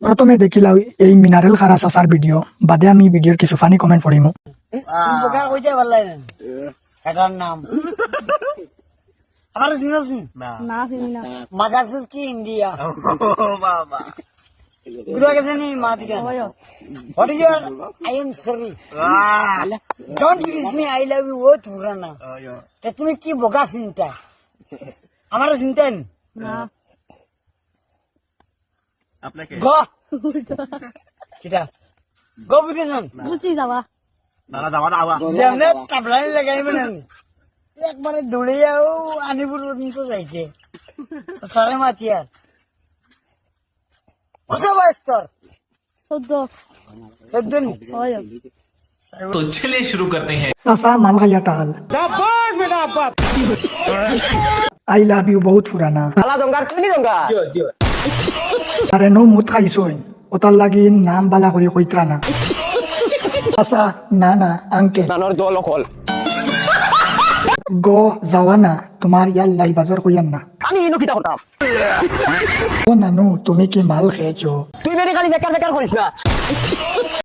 প্রথমে দেখিলাম এই মিনারেল খারা চাচার ভিডিও, বাদে আমি ভিডিওর কিছু ফানি কমেন্ট পড়িমু। বোকা কইতে পারলেন এটার নাম আমার শুনছেন না চিনি না মাদারসুস কি ইন্ডিয়া বাবা গুরু গেছে নি মাদিকা what is your I am sorry don't kiss me I love you ও তুরানা তে তুমি কি বোকা চিন্তা আমার চিন্তেন না আপনাকে গো কিটা গো বুঝেছেন বুঝছি যাবা নালা যাওয়া না আওয়া যেমনে তাবলানি লাগাইবেন একবারে দৌড়ে যাও আনিপুর পর্যন্ত যাইতে সাড়ে মাতিয়ার কত বয়স তোর 14 চোদ্দ হয় तो चलिए शुरू करते हैं। চাচা মাল খাইয়া টাল। আই লাভ ইউ বহুত পুরানা। আরে নো মুত খাইছই, ওটার লাগি নাম বালা করে কইত্রা না। চাচা না না আঙ্কে গো যাওয়া না, তোমার ইয়ার লাই বাজার কইয়ান না। আমি ইনো কিতা করতাম ও নানু তুমি কি মাল খেয়েছো? তুই বেরি খালি বেকার বেকার করিস না